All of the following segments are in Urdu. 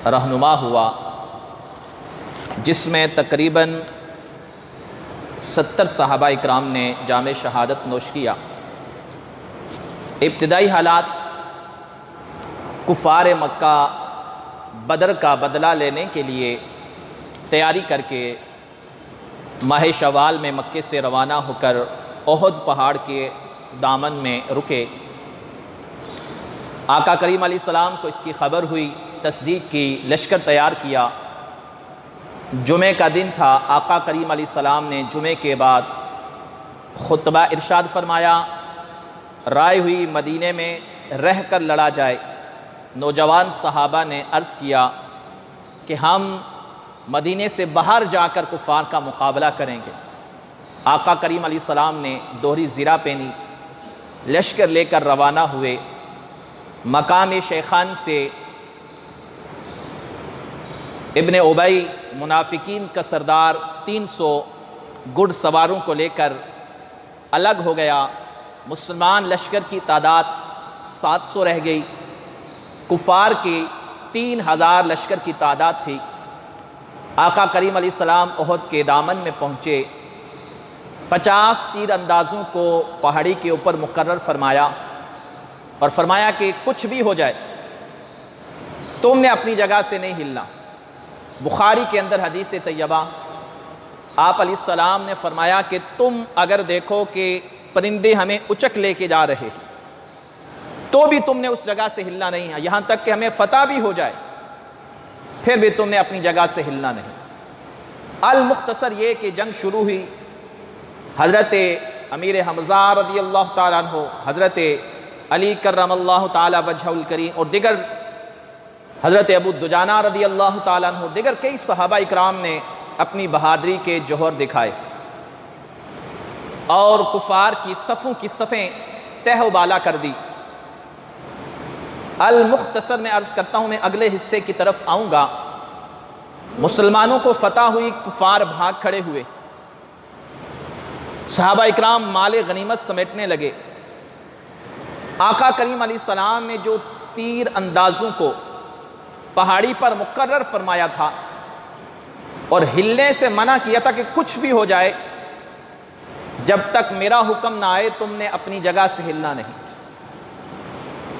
رہنما ہوا، جس میں تقریباً 70 صحابہ اکرام نے جام شہادت نوش کیا۔ ابتدائی حالات کفار مکہ بدر کا بدلہ لینے کے لیے تیاری کر کے ماہ شوال میں مکے سے روانہ ہو کر احد پہاڑ کے دامن میں رکے۔ آقا کریم علیہ السلام کو اس کی خبر ہوئی، تصدیق کی، لشکر تیار کیا۔ جمعہ کا دن تھا، آقا کریم علیہ السلام نے جمعہ کے بعد خطبہ ارشاد فرمایا، رائے ہوئی مدینے میں رہ کر لڑا جائے۔ نوجوان صحابہ نے عرض کیا کہ ہم مدینے سے باہر جا کر کفار کا مقابلہ کریں گے۔ آقا کریم علیہ السلام نے دوہری زرہ پہنی، لشکر لے کر روانہ ہوئے۔ مقام شیخان سے ابن ابی منافقین کا سردار 300 گھڑ سواروں کو لے کر الگ ہو گیا۔ مسلمان لشکر کی تعداد 700 رہ گئی، کفار کی 3000 لشکر کی تعداد تھی۔ آقا کریم علیہ السلام احد کے دامن میں پہنچے، 50 تیر اندازوں کو پہاڑی کے اوپر مقرر فرمایا اور فرمایا کہ کچھ بھی ہو جائے تم نے اپنی جگہ سے نہیں ہلنا۔ بخاری کے اندر حدیث طیبہ آپ علیہ السلام نے فرمایا کہ تم اگر دیکھو کہ پرندے ہمیں اچک لے کے جا رہے تو بھی تم نے اس جگہ سے ہلنا نہیں ہے، یہاں تک کہ ہمیں فتح بھی ہو جائے پھر بھی تم نے اپنی جگہ سے ہلنا نہیں۔ المختصر یہ کہ جنگ شروع ہوئی۔ حضرت امیر حمزہ رضی اللہ تعالیٰ عنہ، حضرت علی کرم اللہ تعالیٰ وجہہ الکریم اور دیگر حضرت ابو دجانہ رضی اللہ تعالیٰ عنہ، دیگر کئی صحابہ اکرام نے اپنی بہادری کے جوہر دکھائے اور کفار کی صفوں کی صفیں تہ و بالا کر دی۔ المختصر میں عرض کرتا ہوں، میں اگلے حصے کی طرف آؤں گا۔ مسلمانوں کو فتح ہوئی، کفار بھاگ کھڑے ہوئے، صحابہ اکرام مال غنیمت سمیٹنے لگے۔ آقا کریم علیہ السلام نے جو تیر اندازوں کو پہاڑی پر مقرر فرمایا تھا اور ہلنے سے منع کیا تھا کہ کچھ بھی ہو جائے جب تک میرا حکم نہ آئے تم نے اپنی جگہ سے ہلنا نہیں۔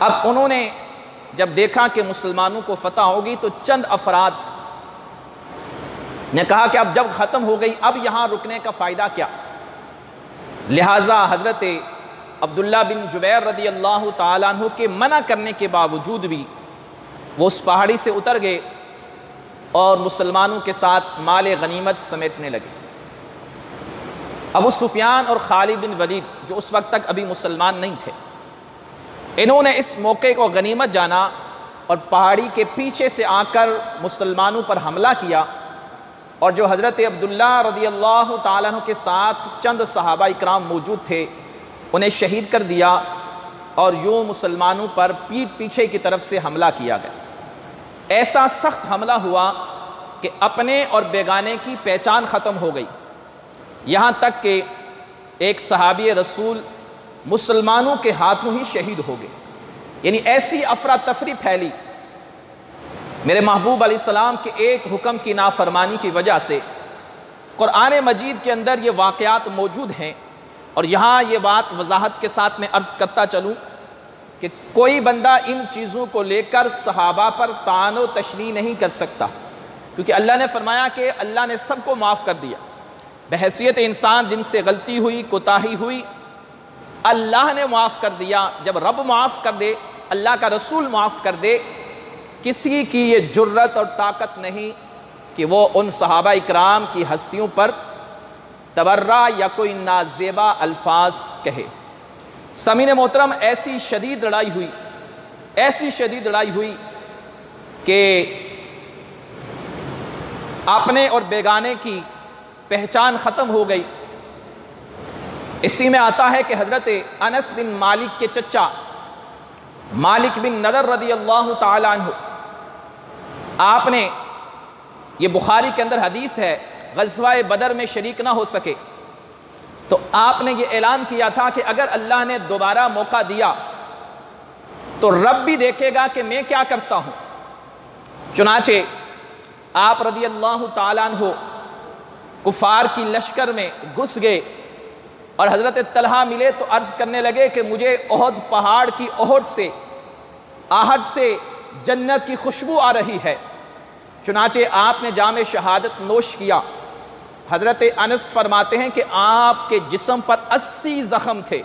اب انہوں نے جب دیکھا کہ مسلمانوں کو فتح ہوگی تو چند افراد نے کہا کہ اب جب ختم ہو گئی اب یہاں رکنے کا فائدہ کیا، لہٰذا حضرت عبداللہ بن جبیر رضی اللہ تعالیٰ عنہ کے منع کرنے کے باوجود بھی وہ اس پہاڑی سے اتر گئے اور مسلمانوں کے ساتھ مال غنیمت سمیٹنے لگے۔ ابو سفیان اور خالد بن ولید جو اس وقت تک ابھی مسلمان نہیں تھے، انہوں نے اس موقع کو غنیمت جانا اور پہاڑی کے پیچھے سے آ کر مسلمانوں پر حملہ کیا، اور جو حضرت عبداللہ رضی اللہ تعالیٰ عنہ کے ساتھ چند صحابہ اکرام موجود تھے انہیں شہید کر دیا، اور یوں مسلمانوں پر پیٹھ پیچھے کی طرف سے حملہ کیا گیا۔ ایسا سخت حملہ ہوا کہ اپنے اور بیگانے کی پہچان ختم ہو گئی، یہاں تک کہ ایک صحابی رسول مسلمانوں کے ہاتھوں ہی شہید ہو گئے۔ یعنی ایسی افراتفری پھیلی میرے محبوب علیہ السلام کے ایک حکم کی نافرمانی کی وجہ سے۔ قرآن مجید کے اندر یہ واقعات موجود ہیں، اور یہاں یہ بات وضاحت کے ساتھ میں عرض کرتا چلوں کہ کوئی بندہ ان چیزوں کو لے کر صحابہ پر طعن و تشنیع نہیں کر سکتا، کیونکہ اللہ نے فرمایا کہ اللہ نے سب کو معاف کر دیا۔ بحیثیت انسان جن سے غلطی ہوئی، کوتاہی ہوئی، اللہ نے معاف کر دیا۔ جب رب معاف کر دے، اللہ کا رسول معاف کر دے، کسی کی یہ جرت اور طاقت نہیں کہ وہ ان صحابہ اکرام کی ہستیوں پر تبرہ یا کوئی نازیبا الفاظ کہے۔ سامعین محترم، ایسی شدید لڑائی ہوئی کہ اپنے اور بیگانے کی پہچان ختم ہو گئی۔ اسی میں آتا ہے کہ حضرت انس بن مالک کے چچا مالک بن نضر رضی اللہ تعالی عنہ، آپ نے، یہ بخاری کے اندر حدیث ہے، غزوہ بدر میں شریک نہ ہو سکے تو آپ نے یہ اعلان کیا تھا کہ اگر اللہ نے دوبارہ موقع دیا تو رب بھی دیکھے گا کہ میں کیا کرتا ہوں، چنانچہ آپ رضی اللہ تعالیٰ عنہ کفار کی لشکر میں گھس گئے اور حضرت طلحہ ملے تو عرض کرنے لگے کہ مجھے احد پہاڑ کی احد سے آہٹ سے جنت کی خوشبو آ رہی ہے۔ چنانچہ آپ نے جام شہادت نوش کیا۔ حضرت انس فرماتے ہیں کہ آپ کے جسم پر 80 زخم تھے،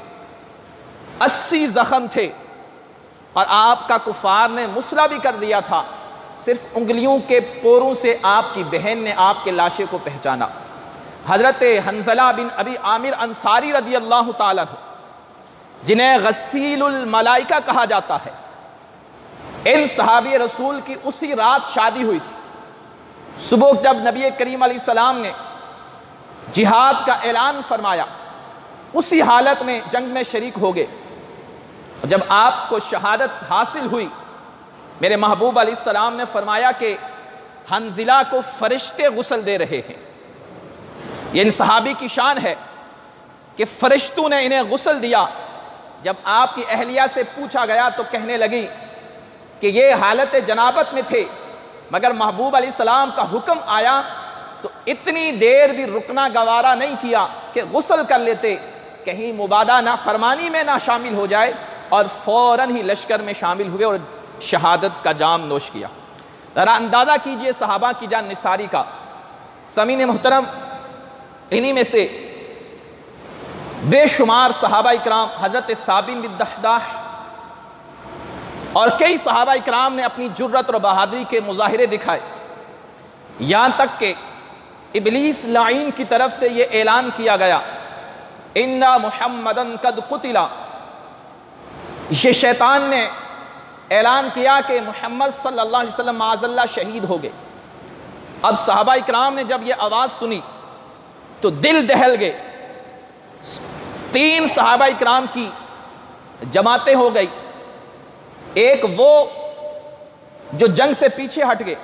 80 زخم تھے، اور آپ کا کفار نے مسلح بھی کر دیا تھا۔ صرف انگلیوں کے پوروں سے آپ کی بہن نے آپ کے لاشے کو پہچانا۔ حضرت حنظلہ بن ابی عامر انصاری رضی اللہ تعالیٰ عنہ، جنہیں غسیل الملائکہ کہا جاتا ہے، ان صحابی رسول کی اسی رات شادی ہوئی تھی۔ صبح جب نبی کریم علیہ السلام نے جہاد کا اعلان فرمایا، اسی حالت میں جنگ میں شریک ہو گئے۔ جب آپ کو شہادت حاصل ہوئی، میرے محبوب علیہ السلام نے فرمایا کہ حنظلہ کو فرشتے غسل دے رہے ہیں۔ یہ ان صحابی کی شان ہے کہ فرشتوں نے انہیں غسل دیا۔ جب آپ کی اہلیہ سے پوچھا گیا تو کہنے لگی کہ یہ حالت جنابت میں تھے، مگر محبوب علیہ السلام کا حکم آیا تو اتنی دیر بھی رکنا گوارا نہیں کیا کہ غسل کر لیتے، کہیں مبادہ نافرمانی میں نہ شامل ہو جائے، اور فوراً ہی لشکر میں شامل ہوئے اور شہادت کا جام نوش کیا۔ ذرا اندازہ کیجئے صحابہ کی جان نثاری کا۔ سامعین محترم، انہی میں سے بے شمار صحابہ اکرام، حضرت ثابت بن دحداح اور کئی صحابہ اکرام نے اپنی جرت اور بہادری کے مظاہرے دکھائے، یہاں تک کہ ابلیس لعین کی طرف سے یہ اعلان کیا گیا، اِنَّ مُحَمَّدًا قَدْ قُتِلَ۔ یہ شیطان نے اعلان کیا کہ محمد صلی اللہ علیہ وسلم معاذ اللہ شہید ہو گئے۔ اب صحابہ اکرام نے جب یہ آواز سنی تو دل دہل گئے۔ 3 صحابہ اکرام کی جماعتیں ہو گئی، ایک وہ جو جنگ سے پیچھے ہٹ گئے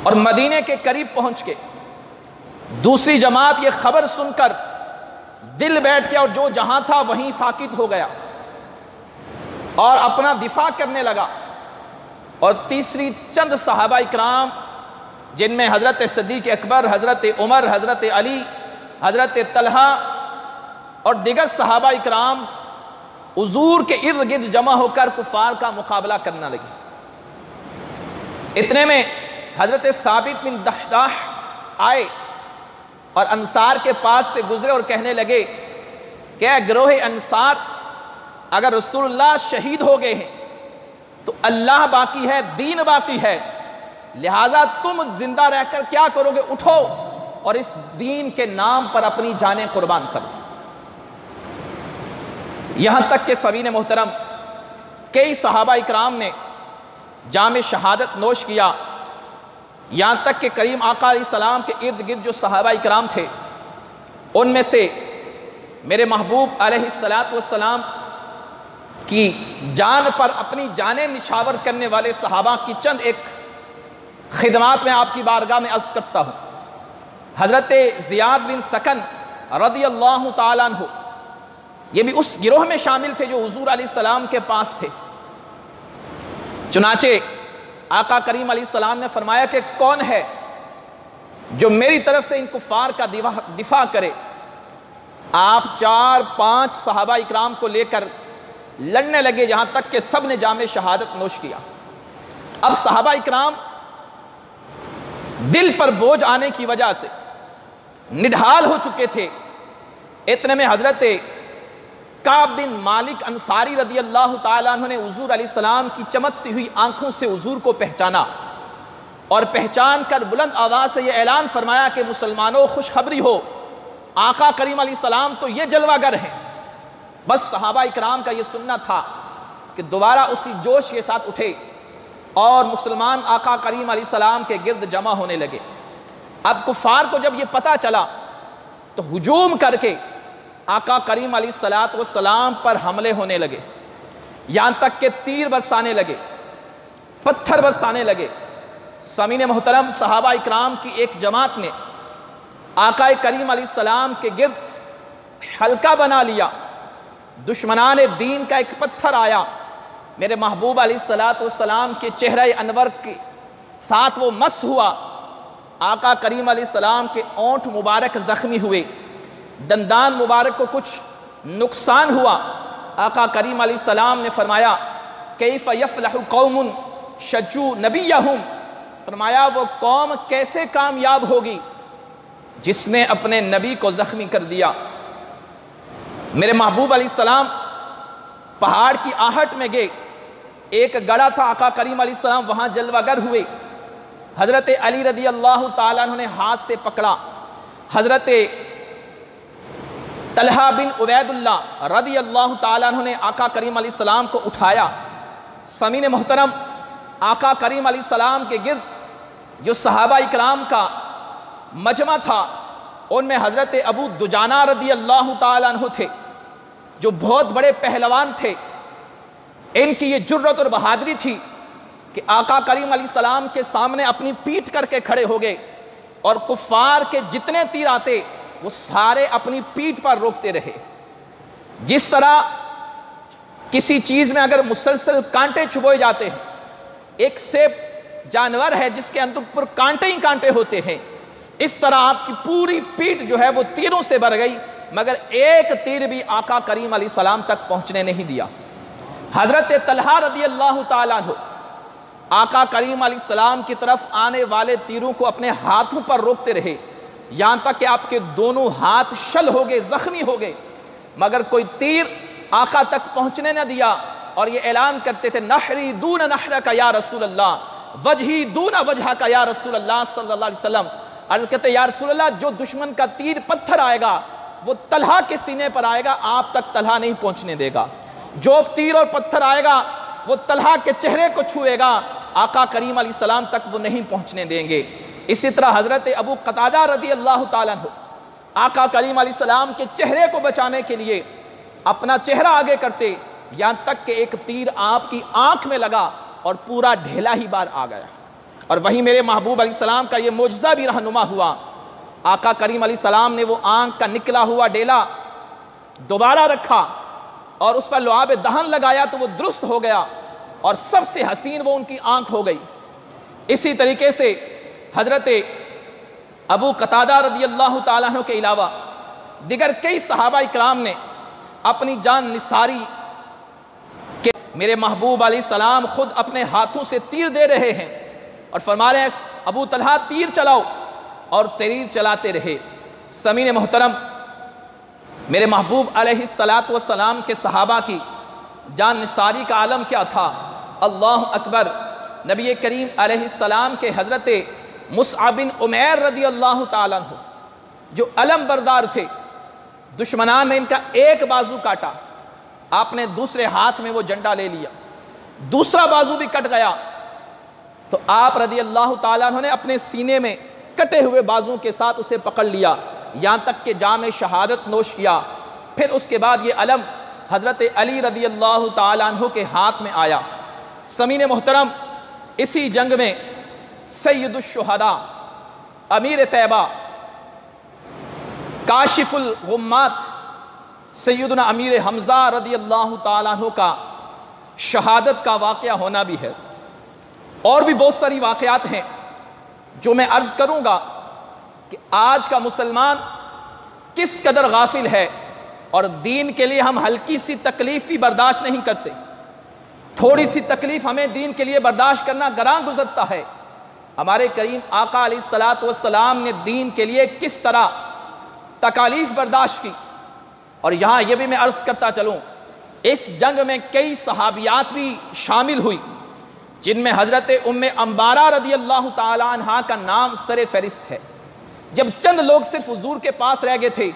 اور مدینے کے قریب پہنچ گئے، دوسری جماعت یہ خبر سن کر دل بیٹھ گیا اور جو جہاں تھا وہیں ساکت ہو گیا اور اپنا دفاع کرنے لگا، اور تیسری چند صحابہ اکرام جن میں حضرت صدیق اکبر، حضرت عمر، حضرت علی، حضرت طلحہ اور دیگر صحابہ اکرام حضور کے ارد گرد جمع ہو کر کفار کا مقابلہ کرنا لگے۔ اتنے میں حضرت ثابت بن دحداح آئے اور انصار کے پاس سے گزرے اور کہنے لگے کہ اے گروہ انصار، اگر رسول اللہ شہید ہو گئے ہیں تو اللہ باقی ہے، دین باقی ہے، لہذا تم زندہ رہ کر کیا کرو گے؟ اٹھو اور اس دین کے نام پر اپنی جانیں قربان کر دو۔ یہاں تک کہ سامعین محترم، کئی صحابہ اکرام نے جام شہادت نوش کیا، یہاں تک کہ کریم آقا علیہ السلام کے ارد گرد جو صحابہ اکرام تھے، ان میں سے میرے محبوب علیہ السلام کی جان پر اپنی جانیں نچھاور کرنے والے صحابہ کی چند ایک خدمات میں آپ کی بارگاہ میں عرض کرتا ہوں۔ حضرت زیاد بن سکن رضی اللہ تعالیٰ عنہ، یہ بھی اس گروہ میں شامل تھے جو حضور علیہ السلام کے پاس تھے۔ چنانچہ آقا کریم علیہ السلام نے فرمایا کہ کون ہے جو میری طرف سے ان کفار کا دفاع کرے؟ آپ 4-5 صحابہ اکرام کو لے کر لڑنے لگے، یہاں تک کہ سب نے جام شہادت نوش کیا۔ اب صحابہ اکرام دل پر بوجھ آنے کی وجہ سے نڈھال ہو چکے تھے۔ اتنے میں حضرت کعب بن مالک انصاری رضی اللہ تعالیٰ عنہ نے حضور علیہ السلام کی چمکتی ہوئی آنکھوں سے حضور کو پہچانا اور پہچان کر بلند آواز سے یہ اعلان فرمایا کہ مسلمانوں خوشخبری ہو، آقا کریم علیہ السلام تو یہ جلوہ گر ہیں۔ بس صحابہ اکرام کا یہ سننا تھا کہ دوبارہ اسی جوش کے ساتھ اٹھے اور مسلمان آقا کریم علیہ السلام کے گرد جمع ہونے لگے۔ اب کفار کو جب یہ پتہ چلا تو ہجوم کر کے آقا کریم علیہ السلام پر حملے ہونے لگے، یہاں تک کہ تیر برسانے لگے، پتھر برسانے لگے۔ سامعین محترم، صحابہ اکرام کی ایک جماعت نے آقا کریم علیہ السلام کے گرد حلقہ بنا لیا۔ دشمنان دین کا ایک پتھر آیا میرے محبوب علیہ السلام کے چہرہ انور کے ساتھ وہ مس ہوا، آقا کریم علیہ السلام کے اونٹ مبارک زخمی ہوئے، دندان مبارک کو کچھ نقصان ہوا۔ آقا کریم علیہ السلام نے فرمایا کیف یفلح قوم شجوا نبیہم، فرمایا وہ قوم کیسے کامیاب ہوگی جس نے اپنے نبی کو زخمی کر دیا۔ میرے محبوب علیہ السلام پہاڑ کی آہٹ میں گئے، ایک گڑھا تھا، آقا کریم علیہ السلام وہاں جلوہ گر ہوئے۔ حضرت علی رضی اللہ تعالیٰ عنہ نے ہاتھ سے پکڑا، حضرت طلحہ بن عبید اللہ رضی اللہ تعالیٰ عنہ نے آقا کریم علیہ السلام کو اٹھایا۔ سامعین محترم، آقا کریم علیہ السلام کے گرد جو صحابہ اکرام کا مجمع تھا، ان میں حضرت ابو دجانہ رضی اللہ تعالیٰ عنہ تھے، جو بہت بڑے پہلوان تھے۔ ان کی یہ جرت اور بہادری تھی کہ آقا کریم علیہ السلام کے سامنے اپنی پیٹھ کر کے کھڑے ہو گئے، اور کفار کے جتنے تیر آتے وہ سارے اپنی پیٹھ پر روکتے رہے۔ جس طرح کسی چیز میں اگر مسلسل کانٹے چبھوئے جاتے ہیں، ایک سیب جانور ہے جس کے اندر پر کانٹے ہی کانٹے ہوتے ہیں، اس طرح آپ کی پوری پیٹھ جو ہے وہ تیروں سے بھر گئی، مگر ایک تیر بھی آقا کریم علیہ السلام تک پہنچنے نہیں دیا۔ حضرت طلحہ رضی اللہ تعالیٰ عنہ آقا کریم علیہ السلام کی طرف آنے والے تیروں کو اپنے ہاتھوں پر روکتے رہے، یہاں تک کہ آپ کے دونوں ہاتھ شل ہو گئے، زخمی ہو گئے، مگر کوئی تیر آقا تک پہنچنے نہ دیا، اور یہ اعلان کرتے تھے نحری دون نحرک یا رسول اللہ، وجہی دون وجہک یا رسول اللہ صلی اللہ علیہ وسلم۔ عرض کہتے یا رسول اللہ، جو دشمن کا تیر پتھر آئے گا وہ طلحہ کے سینے پر آئے گا، آپ تک طلحہ نہیں پہنچنے دے گا۔ جو تیر اور پتھر آئے گا وہ طلحہ کے چہرے کو چھوئے گا، آقا کریم علیہ السلام تک وہ نہیں پہنچنے دیں گے۔ اسی طرح حضرت ابو قتادہ رضی اللہ تعالیٰ عنہ آقا کریم علیہ السلام کے چہرے کو بچانے کے لیے اپنا چہرہ آگے کرتے، یہاں تک کہ ایک تیر آپ کی آنکھ میں لگا اور پورا ڈھیلا ہی بار آ گیا۔ اور وہیں میرے محبوب علیہ السلام کا یہ معجزہ بھی رہنما ہوا۔ آقا کریم علیہ السلام نے وہ آنکھ کا نکلا ہوا ڈیلا دوبارہ رکھا اور اس پر لعاب دہن لگایا تو وہ درست ہو گیا، اور سب سے حسین وہ ان کی آنکھ ہو گئی۔ اسی طریقے سے حضرت ابو قتادہ رضی اللہ تعالیٰ عنہ کے علاوہ دیگر کئی صحابہ اکرام نے اپنی جان نثاری کہ میرے محبوب علیہ السلام خود اپنے ہاتھوں سے تیر دے رہے ہیں اور فرما رہے ہیں ابو طلحہ تیر چلاؤ، اور تیر چلاتے رہے۔ سامعین محترم، میرے محبوب علیہ السلام کے صحابہ کی جان نثاری کا عالم کیا تھا؟ اللہ اکبر! نبی کریم علیہ السلام کے حضرت مصعب بن عمیر رضی اللہ تعالیٰ عنہ جو علم بردار تھے، دشمنان نے ان کا ایک بازو کاٹا، آپ نے دوسرے ہاتھ میں وہ جھنڈا لے لیا، دوسرا بازو بھی کٹ گیا تو آپ رضی اللہ تعالیٰ عنہ نے اپنے سینے میں کٹے ہوئے بازو کے ساتھ اسے پکڑ لیا، یہاں تک کہ جام شہادت نوش کیا۔ پھر اس کے بعد یہ علم حضرت علی رضی اللہ تعالیٰ عنہ کے ہاتھ میں آیا۔ سامعین محترم، اسی جنگ میں سید الشہداء، امیر طیبہ، کاشف الغمات، سیدنا امیر حمزہ رضی اللہ تعالیٰ عنہ کا شہادت کا واقعہ ہونا بھی ہے، اور بھی بہت ساری واقعات ہیں جو میں عرض کروں گا کہ آج کا مسلمان کس قدر غافل ہے، اور دین کے لیے ہم ہلکی سی تکلیف بھی برداشت نہیں کرتے، تھوڑی سی تکلیف ہمیں دین کے لیے برداشت کرنا گراں گزرتا ہے۔ ہمارے کریم آقا علیہ السلام نے دین کے لیے کس طرح تکالیف برداشت کی، اور یہاں یہ بھی میں عرض کرتا چلوں، اس جنگ میں کئی صحابیات بھی شامل ہوئی، جن میں حضرت ام انبارہ رضی اللہ تعالیٰ عنہ کا نام سر فہرست ہے۔ جب چند لوگ صرف حضور کے پاس رہ گئے تھے،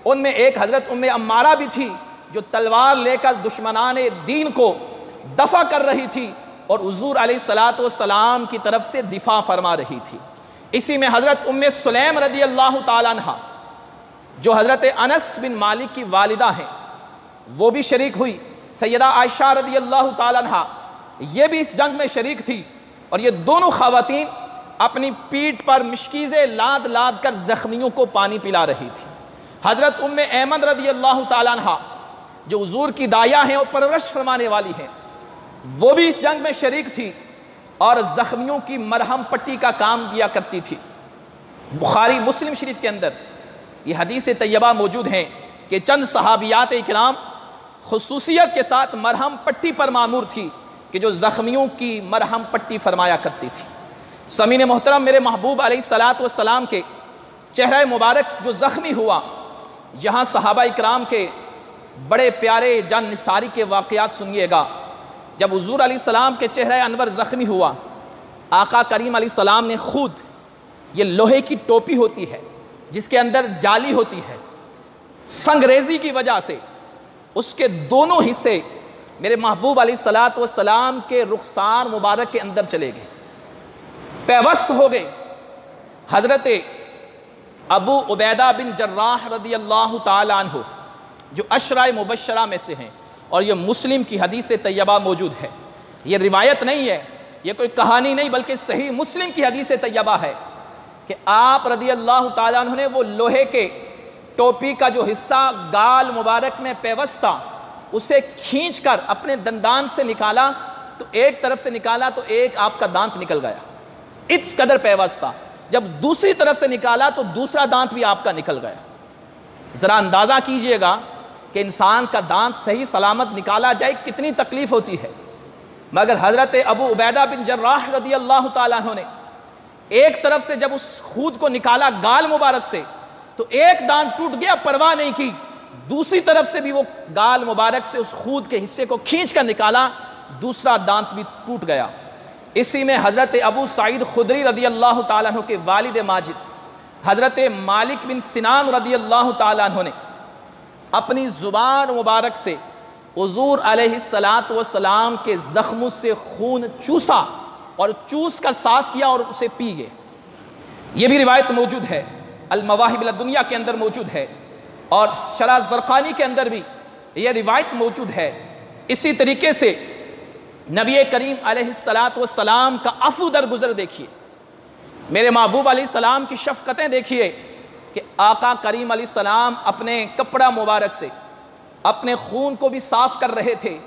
ان میں ایک حضرت ام انبارہ بھی تھی جو تلوار لے کر دشمنان دین کو دفع کر رہی تھی، اور حضور علیہ السلام کی طرف سے دفاع فرما رہی تھی۔ اسی میں حضرت ام سلیم رضی اللہ تعالیٰ عنہ جو حضرت انس بن مالک کی والدہ ہیں، وہ بھی شریک ہوئی۔ سیدہ عائشہ رضی اللہ تعالیٰ عنہ یہ بھی اس جنگ میں شریک تھی، اور یہ دونوں خواتین اپنی پیٹھ پر مشکیزیں لاد لاد کر زخمیوں کو پانی پلا رہی تھی۔ حضرت ام ایمن رضی اللہ تعالیٰ عنہ جو حضور کی دایا ہیں اور پرورش فرمانے والی ہیں، وہ بھی اس جنگ میں شریک تھی اور زخمیوں کی مرہم پٹی کا کام دیا کرتی تھی۔ بخاری مسلم شریف کے اندر یہ حدیث طیبہ موجود ہیں کہ چند صحابیات اکرام خصوصیت کے ساتھ مرہم پٹی پر مامور تھی کہ جو زخمیوں کی مرہم پٹی فرمایا کرتی تھی۔ سامعین محترم، میرے محبوب علیہ السلام کے چہرہ مبارک جو زخمی ہوا، یہاں صحابہ اکرام کے بڑے پیارے جان نثاری کے واقعات سنیے گا۔ جب حضور علیہ السلام کے چہرہ انور زخمی ہوا، آقا کریم علیہ السلام نے خود، یہ لوہے کی ٹوپی ہوتی ہے جس کے اندر جالی ہوتی ہے، سنگریزی کی وجہ سے اس کے دونوں حصے میرے محبوب علیہ السلام کے رخسار مبارک کے اندر چلے گئے، پیوست ہو گئے۔ حضرت ابو عبیدہ بن جراح رضی اللہ تعالیٰ عنہ جو عشرہ مبشرہ میں سے ہیں، اور یہ مسلم کی حدیث طیبہ موجود ہے، یہ روایت نہیں ہے، یہ کوئی کہانی نہیں، بلکہ صحیح مسلم کی حدیث طیبہ ہے کہ آپ رضی اللہ تعالیٰ عنہ نے وہ لوہے کے ٹوپی کا جو حصہ گال مبارک میں پیوست تھا اسے کھینچ کر اپنے دندان سے نکالا، تو ایک طرف سے نکالا تو ایک آپ کا دانت نکل گیا، اس قدر پیوست تھا۔ جب دوسری طرف سے نکالا تو دوسرا دانت بھی آپ کا نکل گیا۔ ذرا اندازہ کیجئے گا کہ انسان کا دانت صحیح سلامت نکالا جائے کتنی تکلیف ہوتی ہے، مگر حضرت ابو عبیدہ بن جراح رضی اللہ تعالیٰ عنہ نے ایک طرف سے جب اس خود کو نکالا گال مبارک سے تو ایک دانت ٹوٹ گیا، پرواہ نہیں کی، دوسری طرف سے بھی وہ گال مبارک سے اس خود کے حصے کو کھینچ کر نکالا، دوسرا دانت بھی ٹوٹ گیا۔ اسی میں حضرت ابو سعید خدری رضی اللہ تعالیٰ عنہ کے والد ماجد حضرت مالک بن سنان رضی اللہ تعالیٰ عنہ نے اپنی زبان مبارک سے حضور علیہ السلام کے زخموں سے خون چوسا اور چوس کر صاف کیا اور اسے پی گئے۔ یہ بھی روایت موجود ہے، المواہب لدنیا کے اندر موجود ہے، اور شرح زرقانی کے اندر بھی یہ روایت موجود ہے۔ اسی طریقے سے نبی کریم علیہ السلام کا عفو درگزر دیکھیے، میرے محبوب علیہ السلام کی شفقتیں دیکھیے کہ آقا کریم علیہ السلام اپنے کپڑا مبارک سے اپنے خون کو بھی صاف کر رہے تھے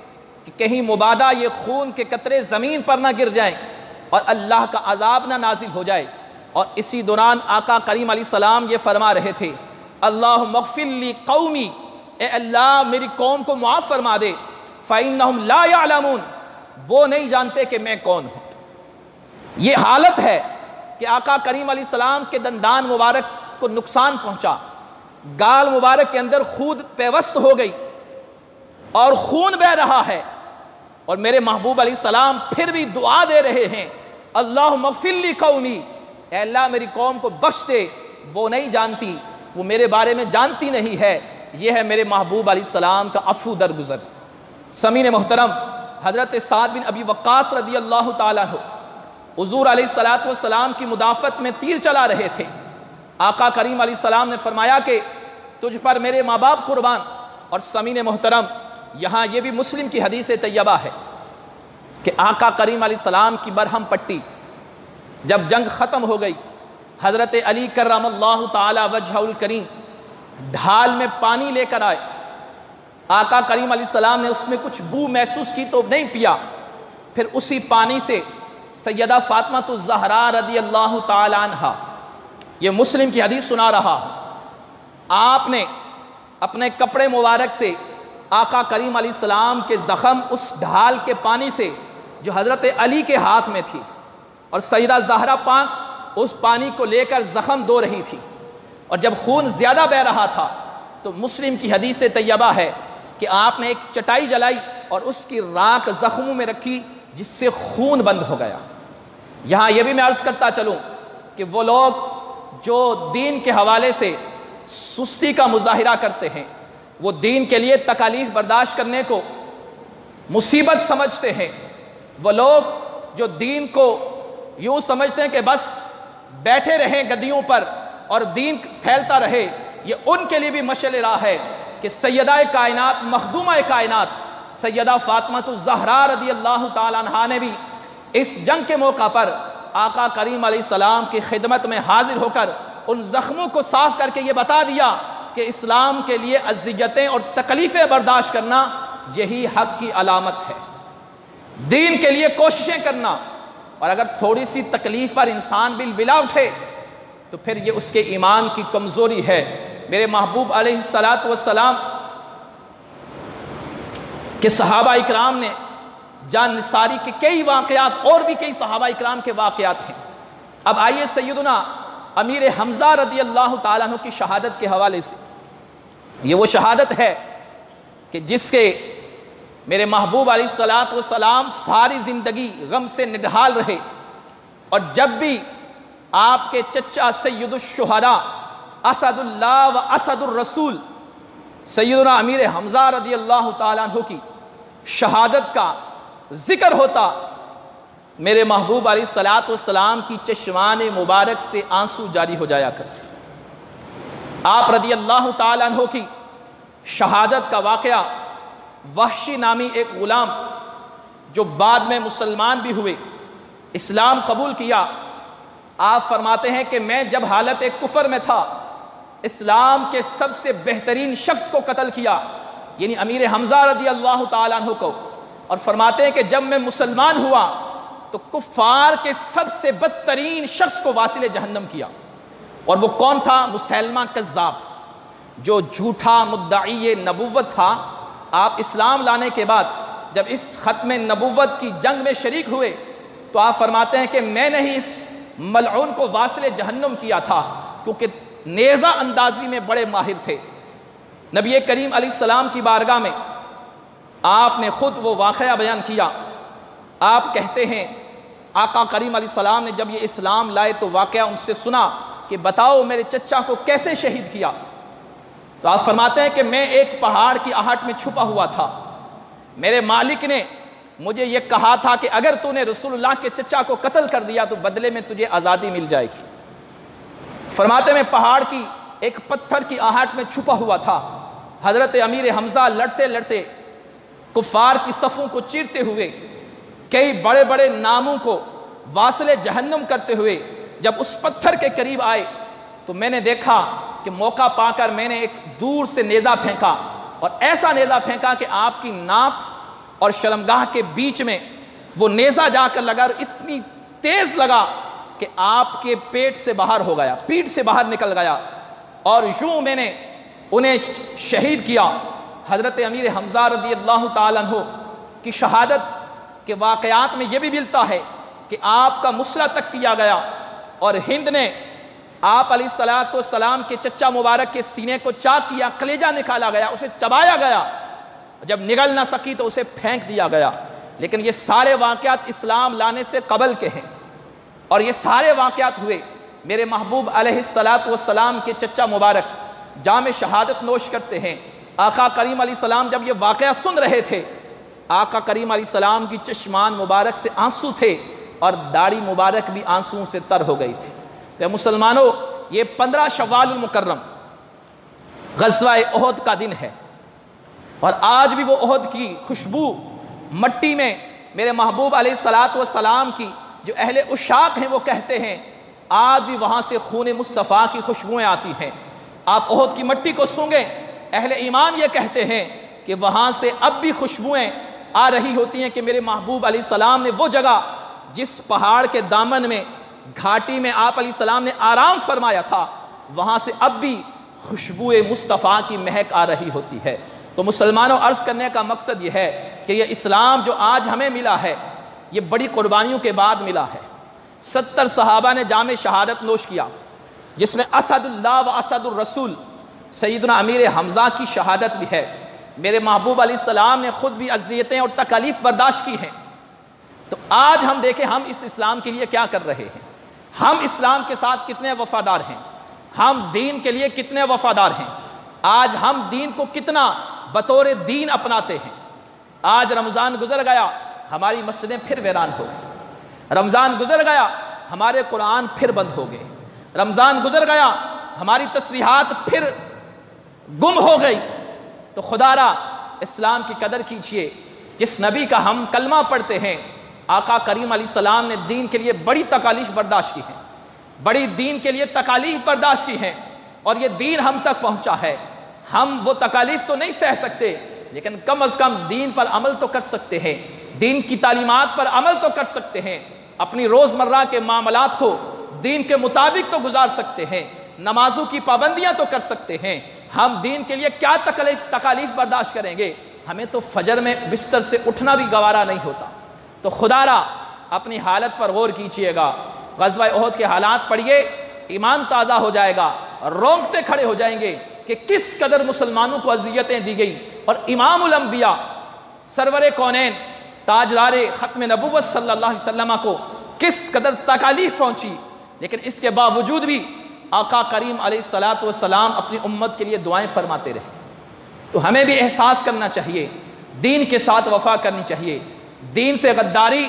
کہ کہیں مبادا یہ خون کے قطرے زمین پر نہ گر جائیں اور اللہ کا عذاب نہ نازل ہو جائے۔ اور اسی دوران آقا کریم علیہ السلام یہ فرما رہے تھے، اللہم اغفر لی قومی، اے اللہ میری قوم کو معاف فرما دے، فإنہم لا یعلمون، وہ نہیں جانتے کہ میں کون ہوں۔ یہ حالت ہے کہ آقا کریم علیہ السلام کے دندان مبارک کو نقصان پہنچا، گال مبارک کے اندر خود پیوست ہو گئی اور خون بہ رہا ہے، اور میرے محبوب علیہ السلام پھر بھی دعا دے رہے ہیں، اللہم اغفر لی قومی، اے اللہ میری قوم کو بخش دے، وہ نہیں جانتی، وہ میرے بارے میں جانتی نہیں ہے۔ یہ ہے میرے محبوب علیہ السلام کا عفو درگزر۔ سامعین محترم، حضرت سعد بن ابی وقاص رضی اللہ تعالیٰ عنہ حضور علیہ السلام کی مدافعت میں تیر چلا رہے تھے۔ آقا کریم علیہ السلام نے فرمایا کہ تجھ پر میرے ماں باپ قربان۔ اور سامعین محترم، یہاں یہ بھی مسلم کی حدیث طیبہ ہے کہ آقا کریم علیہ السلام کی برہم پٹی جب جنگ ختم ہو گئی، حضرت علی کرم اللہ تعالی وجہہ الکریم ڈھال میں پانی لے کر آئے، آقا کریم علیہ السلام نے اس میں کچھ بو محسوس کی تو نہیں پیا، پھر اسی پانی سے سیدہ فاطمہ الزہرا رضی اللہ تعالی عنہا، یہ مسلم کی حدیث سنا رہا ہوں، آپ نے اپنے کپڑے مبارک سے آقا کریم علیہ السلام کے زخم اس ڈھال کے پانی سے جو حضرت علی کے ہاتھ میں تھی، اور سیدہ زہرا پاک اس پانی کو لے کر زخم دھو رہی تھی، اور جب خون زیادہ بہ رہا تھا تو مسلم کی حدیث طیبہ ہے کہ آپ نے ایک چٹائی جلائی اور اس کی راکھ زخموں میں رکھی جس سے خون بند ہو گیا۔ یہاں یہ بھی میں عرض کرتا چلوں کہ وہ لوگ جو دین کے حوالے سے سستی کا مظاہرہ کرتے ہیں، وہ دین کے لیے تکالیف برداشت کرنے کو مصیبت سمجھتے ہیں، وہ لوگ جو دین کو یوں سمجھتے ہیں کہ بس بیٹھے رہیں گدیوں پر اور دین پھیلتا رہے، یہ ان کے لیے بھی مشعل راہ ہے کہ سیدہ کائنات مخدومہ کائنات سیدہ فاطمہ الزہرا رضی اللہ تعالیٰ عنہا نے بھی اس جنگ کے موقع پر آقا کریم علیہ السلام کی خدمت میں حاضر ہو کر ان زخموں کو صاف کر کے یہ بتا دیا کہ اسلام کے لیے اذیتیں اور تکلیفیں برداشت کرنا یہی حق کی علامت ہے۔ دین کے لیے کوششیں کرنا، اور اگر تھوڑی سی تکلیف پر انسان بالبلا اٹھے تو پھر یہ اس کے ایمان کی کمزوری ہے۔ میرے محبوب علیہ السلام کہ صحابہ اکرام نے جان نثاری کے کئی واقعات، اور بھی کئی صحابہ اکرام کے واقعات ہیں۔ اب آئیے سیدنا امیر حمزہ رضی اللہ تعالیٰ عنہ کی شہادت کے حوالے سے، یہ وہ شہادت ہے کہ جس کے میرے محبوب علیہ السلام ساری زندگی غم سے نڈھال رہے، اور جب بھی آپ کے چچا سید الشہداء اسد اللہ و اسد الرسول سیدنا امیر حمزہ رضی اللہ تعالیٰ عنہ کی شہادت کا ذکر ہوتا، میرے محبوب علیہ السلام کی چشمان مبارک سے آنسو جاری ہو جایا کرتے۔ آپ رضی اللہ تعالیٰ عنہ کی شہادت کا واقعہ، وحشی نامی ایک غلام جو بعد میں مسلمان بھی ہوئے، اسلام قبول کیا، آپ فرماتے ہیں کہ میں جب حالت کفر میں تھا اسلام کے سب سے بہترین شخص کو قتل کیا، یعنی امیر حمزہ رضی اللہ تعالیٰ عنہ کو، اور فرماتے ہیں کہ جب میں مسلمان ہوا تو کفار کے سب سے بدترین شخص کو واصل جہنم کیا، اور وہ کون تھا؟ مسیلمہ کذاب، جو جھوٹا مدعی نبوت تھا۔ آپ اسلام لانے کے بعد جب اس ختم نبوت کی جنگ میں شریک ہوئے تو آپ فرماتے ہیں کہ میں نے ہی اس ملعون کو واصل جہنم کیا تھا، کیونکہ نیزہ اندازی میں بڑے ماہر تھے۔ نبی کریم علیہ السلام کی بارگاہ میں آپ نے خود وہ واقعہ بیان کیا۔ آپ کہتے ہیں آقا کریم علیہ السلام نے جب یہ اسلام لائے تو واقعہ ان سے سنا کہ بتاؤ میرے چچا کو کیسے شہید کیا؟ تو آپ فرماتے ہیں کہ میں ایک پہاڑ کی آہٹ میں چھپا ہوا تھا، میرے مالک نے مجھے یہ کہا تھا کہ اگر تو نے رسول اللہ کے چچا کو قتل کر دیا تو بدلے میں تجھے آزادی مل جائے گی۔ فرماتے میں پہاڑ کی ایک پتھر کی آہٹ میں چھپا ہوا تھا، حضرت امیر حمزہ لڑتے لڑتے کفار کی صفوں کو چیرتے ہوئے، کئی بڑے بڑے ناموں کو واصل جہنم کرتے ہوئے جب اس پتھر کے قریب آئے تو میں نے دیکھا کہ موقع پا کر میں نے ایک دور سے نیزہ پھینکا، اور ایسا نیزہ پھینکا کہ آپ کی ناف اور شرمگاہ کے بیچ میں وہ نیزہ جا کر لگا، اور اتنی تیز لگا کہ آپ کے پیٹ سے باہر ہو گیا، پیٹ سے باہر نکل گیا، اور یوں میں نے انہیں شہید کیا۔ حضرت امیر حمزہ رضی اللہ تعالیٰ عنہ کی شہادت کے واقعات میں یہ بھی ملتا ہے کہ آپ کا مسئلہ تک کیا گیا، اور ہند نے آپ علیہ السلام کے چچا مبارک کے سینے کو چاک کیا، کلیجہ نکالا گیا، اسے چبایا گیا، جب نگل نہ سکی تو اسے پھینک دیا گیا۔ لیکن یہ سارے واقعات اسلام لانے سے قبل کے ہیں، اور یہ سارے واقعات ہوئے میرے محبوب علیہ السلام کے چچا مبارک جام شہادت نوش کرتے ہیں۔ آقا کریم علیہ السلام جب یہ واقعہ سن رہے تھے، آقا کریم علیہ السلام کی چشمان مبارک سے آنسو تھے، اور داڑھی مبارک بھی آنسوؤں سے تر ہو گئی تھی۔ تو مسلمانوں، یہ 15 شوال المکرم غزوہ احد کا دن ہے، اور آج بھی وہ احد کی خوشبو مٹی میں میرے محبوب علیہ السلام کی جو اہل عشاق ہیں وہ کہتے ہیں آج بھی وہاں سے خون مصطفیٰ کی خوشبوئیں آتی ہیں۔ آپ احد کی مٹی کو سونگیں، اہل ایمان یہ کہتے ہیں کہ وہاں سے اب بھی خوشبوئیں آ رہی ہوتی ہیں کہ میرے محبوب علیہ السلام نے وہ جگہ جس پہاڑ کے دامن میں گھاٹی میں آپ علیہ السلام نے آرام فرمایا تھا، وہاں سے اب بھی خوشبوئے مصطفیٰ کی مہک آ رہی ہوتی ہے۔ تو مسلمانوں، عرض کرنے کا مقصد یہ ہے کہ یہ اسلام جو آج ہمیں ملا ہے یہ بڑی قربانیوں کے بعد ملا ہے۔ 70 صحابہ نے جام شہادت نوش کیا، جس میں اسد اللہ و اسد الرسول سیدنا امیر حمزہ کی شہادت بھی ہے۔ میرے محبوب علیہ السلام نے خود بھی اذیتیں اور تکالیف برداشت کی ہیں۔ تو آج ہم دیکھیں ہم اس اسلام کے لیے کیا کر رہے ہیں، ہم اسلام کے ساتھ کتنے وفادار ہیں، ہم دین کے لیے کتنے وفادار ہیں، آج ہم دین کو کتنا بطور دین اپناتے ہیں۔ آج رمضان گزر گیا، ہماری مسجدیں پھر ویران ہو گئی، رمضان گزر گیا، ہمارے قرآن پھر بند ہو گئے، رمضان گزر گیا، ہماری تسبیحات پھر گم ہو گئی۔ تو خدا را اسلام کی قدر کیجئے، جس نبی کا ہم کلمہ پڑھتے ہیں، آقا کریم علیہ السلام نے دین کے لیے بڑی تکالیف برداشت کی ہیں، بڑی دین کے لیے تکالیف برداشت کی ہیں، اور یہ دین ہم تک پہنچا ہے۔ ہم وہ تکالیف تو نہیں سہ سکتے، لیکن کم از کم دین پر عمل تو کر سکتے ہیں۔ دین کی تعلیمات پر عمل تو کر سکتے ہیں، اپنی روزمرہ کے معاملات کو دین کے مطابق تو گزار سکتے ہیں، نمازوں کی پابندیاں تو کر سکتے ہیں، ہم دین کے لیے کیا تکالیف برداشت کریں گے؟ ہمیں تو فجر میں بستر سے اٹھنا بھی گوارا نہیں ہوتا۔ تو خدا را اپنی حالت پر غور کیجئے گا، غزوہ احد کے حالات پڑھیے، ایمان تازہ ہو جائے گا، رونگتے کھڑے ہو جائیں گے کہ کس قدر مسلمانوں کو اذیتیں دی گئی، اور امام الانبیاء سرور کونین تاجدار ختم نبوت صلی اللہ علیہ وسلم کو کس قدر تکالیف پہنچی، لیکن اس کے باوجود بھی آقا کریم علیہ السلام اپنی امت کے لیے دعائیں فرماتے رہے۔ تو ہمیں بھی احساس کرنا چاہیے، دین کے ساتھ وفا کرنی چاہیے، دین سے غداری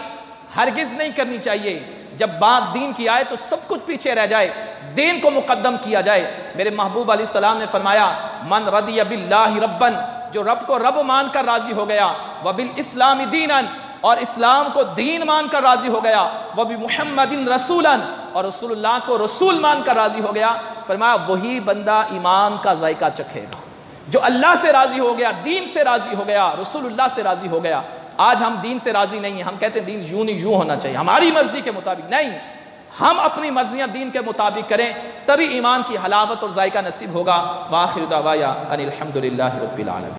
ہرگز نہیں کرنی چاہیے۔ جب بات دین کی آئے تو سب کچھ پیچھے رہ جائے، دین کو مقدم کیا جائے۔ میرے محبوب علیہ السلام نے فرمایا، من رضی باللہ ربن، جو رب کو رب مان کر راضی ہو گیا، وبالاسلام دینا، اور اسلام کو دین مان کر راضی ہو گیا، وبمحمد رسولا، اور رسول اللہ کو رسول مان کر راضی ہو گیا، فرمایا وہی بندہ ایمان کا ذائقہ چکھے گا۔ جو اللہ سے راضی ہو گیا، دین سے راضی ہو گیا، رسول اللہ سے راضی ہو گیا۔ آج ہم دین سے راضی نہیں ہیں، ہم کہتے ہیں دین یوں نہیں یوں ہونا چاہیے، ہماری مرضی کے مطابق نہیں، ہم اپنی مرضیاں دین کے مطابق کریں، تبھی ایمان کی حلاوت اور ذائقہ نصیب ہوگا۔ وآخر دعوایا ان الحمدللہ رب العالمین۔